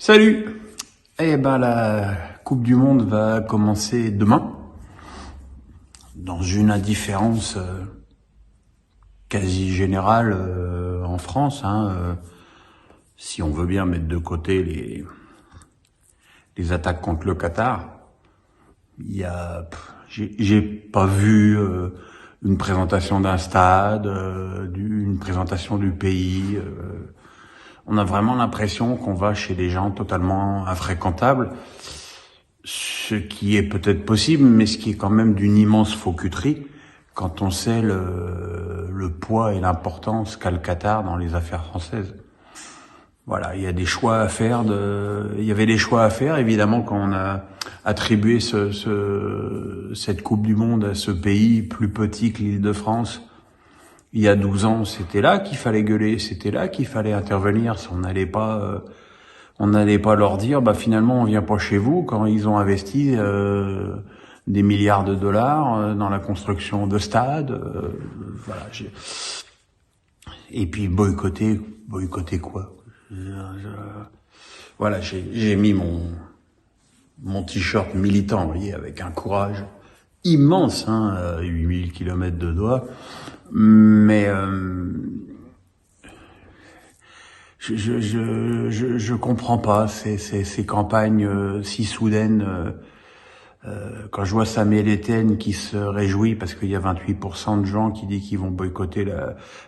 Salut! Eh ben, la Coupe du Monde va commencer demain, dans une indifférence quasi générale en France. Si on veut bien mettre de côté les attaques contre le Qatar, j'ai pas vu une présentation d'un stade, une présentation du pays. On a vraiment l'impression qu'on va chez des gens totalement infréquentables, ce qui est peut-être possible, mais ce qui est quand même d'une immense faucuterie quand on sait le poids et l'importance qu'a le Qatar dans les affaires françaises. Voilà, il y a des choix à faire. Il y avait des choix à faire, évidemment, quand on a attribué cette Coupe du Monde à ce pays plus petit que l'Île-de-France. Il y a 12 ans, c'était là qu'il fallait gueuler, c'était là qu'il fallait intervenir. On n'allait pas leur dire, finalement, on vient pas chez vous, quand ils ont investi des milliards de dollars dans la construction de stades. Voilà. Et puis boycotter quoi? Voilà, j'ai mis mon t-shirt militant, vous voyez, avec un courage immense, 8000 kilomètres de doigts. Mais je comprends pas ces campagnes si soudaines. Quand je vois Samuel Etienne qui se réjouit parce qu'il y a 28% de gens qui disent qu'ils vont boycotter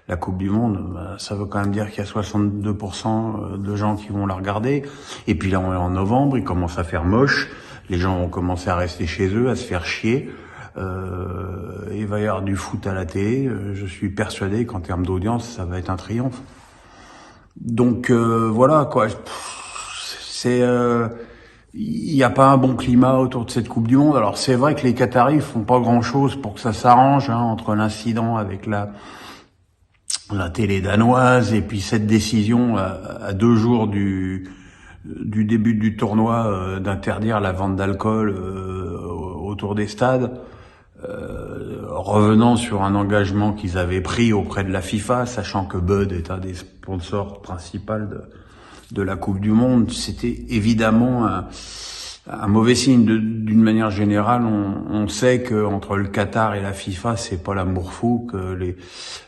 la Coupe du Monde, ça veut quand même dire qu'il y a 62% de gens qui vont la regarder. Et puis là, on est en novembre, il commence à faire moche, les gens vont commencer à rester chez eux, à se faire chier. Il va y avoir du foot à la télé. Je suis persuadé qu'en termes d'audience, ça va être un triomphe. Donc voilà quoi. Il n'y a pas un bon climat autour de cette Coupe du Monde. Alors c'est vrai que les Qataris font pas grand-chose pour que ça s'arrange entre l'incident avec la télé danoise et puis cette décision à 2 jours du début du tournoi d'interdire la vente d'alcool autour des stades. Revenant sur un engagement qu'ils avaient pris auprès de la FIFA, sachant que Bud est un des sponsors principaux de la Coupe du Monde, c'était évidemment un mauvais signe. D'une manière générale, on sait que entre le Qatar et la FIFA, c'est pas l'amour fou, que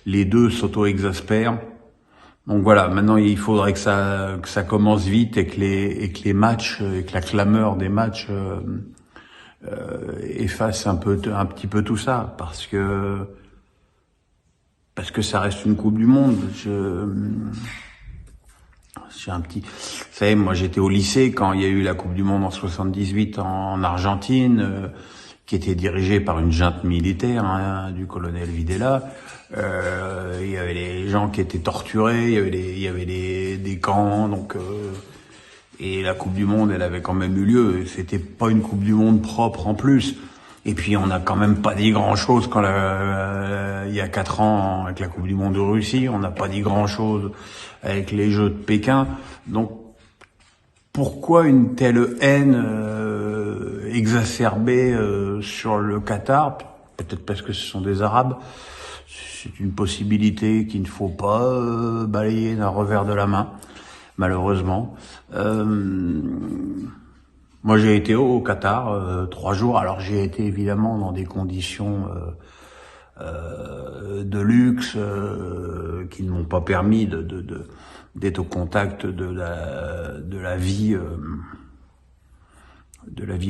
les deux s'auto-exaspèrent. Donc voilà, maintenant il faudrait que ça commence vite et que les matchs, et que la clameur des matchs efface un petit peu tout ça, parce que ça reste une Coupe du Monde. Vous savez, moi j'étais au lycée quand il y a eu la Coupe du Monde en 78 en Argentine, qui était dirigée par une junte militaire, du colonel Videla. Il y avait les gens qui étaient torturés, il y avait des camps, donc et la Coupe du Monde, elle avait quand même eu lieu. C'était pas une Coupe du Monde propre en plus. Et puis on n'a quand même pas dit grand-chose quand il y a 4 ans avec la Coupe du Monde de Russie. On n'a pas dit grand-chose avec les Jeux de Pékin. Donc pourquoi une telle haine exacerbée sur le Qatar? Peut-être parce que ce sont des Arabes. C'est une possibilité qu'il ne faut pas balayer d'un revers de la main, malheureusement. Moi, j'ai été au Qatar 3 jours. Alors, j'ai été évidemment dans des conditions de luxe qui ne m'ont pas permis d'être au contact de la vie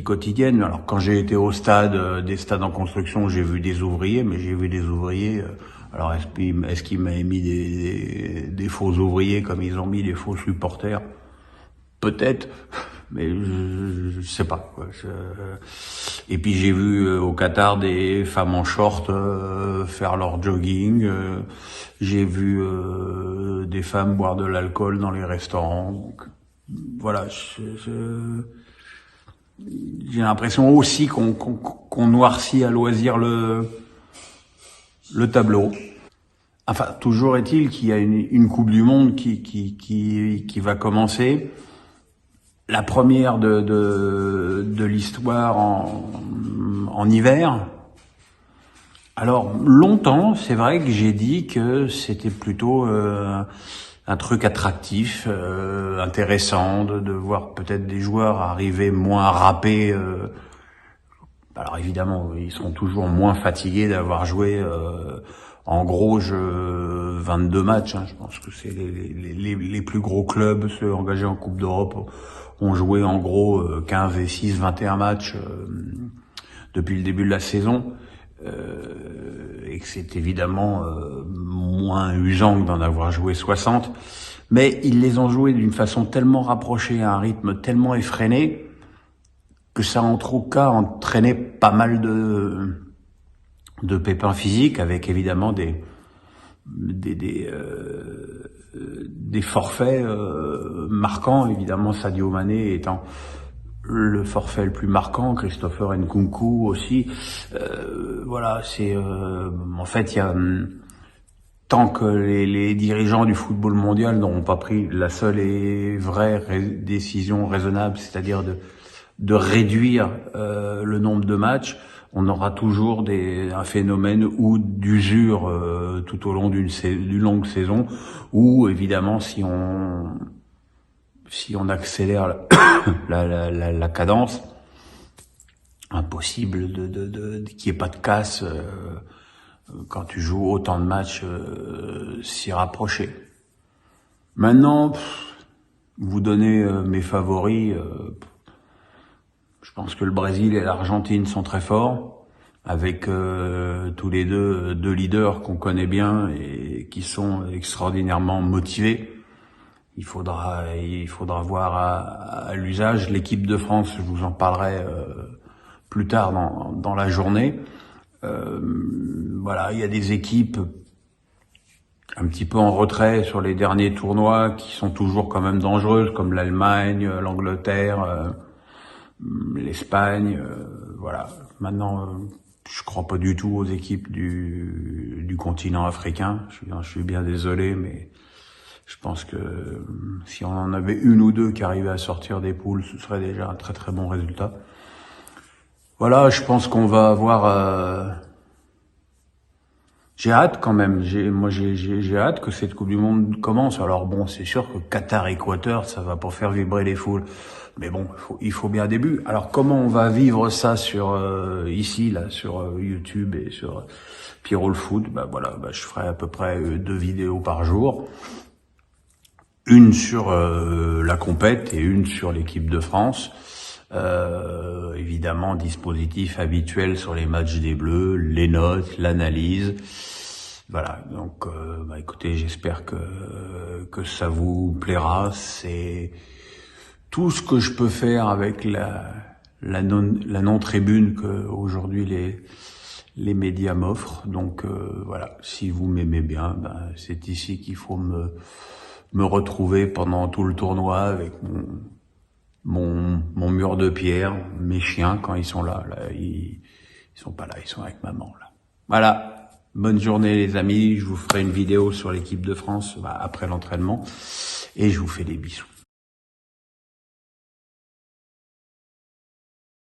quotidienne. Alors, quand j'ai été au stade, des stades en construction, j'ai vu des ouvriers, mais j'ai vu des ouvriers. Alors, est-ce qu'ils m'avaient mis des faux ouvriers comme ils ont mis des faux supporters? Peut-être, mais je sais pas quoi. Et puis j'ai vu au Qatar des femmes en short faire leur jogging. J'ai vu des femmes boire de l'alcool dans les restaurants. Donc voilà, j'ai l'impression aussi qu'on noircit à loisir le tableau. Enfin, toujours est-il qu'il y a une Coupe du Monde qui va commencer. La première de l'histoire en hiver. Alors longtemps, c'est vrai que j'ai dit que c'était plutôt un truc attractif, intéressant, de voir peut-être des joueurs arriver moins râpés. Alors évidemment, ils seront toujours moins fatigués d'avoir joué en gros 22 matchs. Hein. Je pense que c'est les plus gros clubs, ceux engagés en Coupe d'Europe, ont joué en gros 15 et 6, 21 matchs depuis le début de la saison. Et que c'est évidemment moins usant que d'en avoir joué 60. Mais ils les ont joués d'une façon tellement rapprochée, à un rythme tellement effréné, que ça a en tout cas entraîné pas mal de pépins physiques, avec évidemment des forfaits marquants, évidemment Sadio Mané étant le forfait le plus marquant, Christopher Nkunku aussi. Voilà, c'est en fait il y a tant que les dirigeants du football mondial n'auront pas pris la seule et vraie décision raisonnable, c'est-à-dire de réduire le nombre de matchs, on aura toujours un phénomène ou d'usure tout au long d'une longue saison, ou évidemment si on accélère la cadence, impossible qu'il n'y ait pas de casse quand tu joues autant de matchs si rapprochés. Maintenant, vous donnez mes favoris. Je pense que le Brésil et l'Argentine sont très forts, avec tous les deux leaders qu'on connaît bien et qui sont extraordinairement motivés. Il faudra voir à l'usage. L'équipe de France, je vous en parlerai plus tard dans la journée. Voilà, il y a des équipes un petit peu en retrait sur les derniers tournois qui sont toujours quand même dangereuses, comme l'Allemagne, l'Angleterre, l'Espagne. Voilà. Maintenant, je crois pas du tout aux équipes du continent africain. Je suis bien désolé, mais je pense que si on en avait une ou deux qui arrivaient à sortir des poules, ce serait déjà un très très bon résultat. Voilà, je pense qu'on va avoir... J'ai hâte quand même. J'ai hâte que cette Coupe du Monde commence. Alors bon, c'est sûr que Qatar-Équateur, ça va pas faire vibrer les foules. Mais bon, il faut bien un début. Alors comment on va vivre ça sur YouTube et sur Pierrot le Foot? Voilà, je ferai à peu près 2 vidéos par jour. Une sur la compète et une sur l'équipe de France. Évidemment, dispositif habituel sur les matchs des Bleus, les notes, l'analyse. Voilà, donc écoutez, j'espère que ça vous plaira. C'est tout ce que je peux faire avec la non-tribune que aujourd'hui les médias m'offrent. Donc voilà, si vous m'aimez bien, c'est ici qu'il faut me retrouver pendant tout le tournoi avec mon mur de pierre, mes chiens quand ils sont là, ils sont pas là, ils sont avec maman là. Voilà. Bonne journée les amis, je vous ferai une vidéo sur l'équipe de France après l'entraînement et je vous fais des bisous.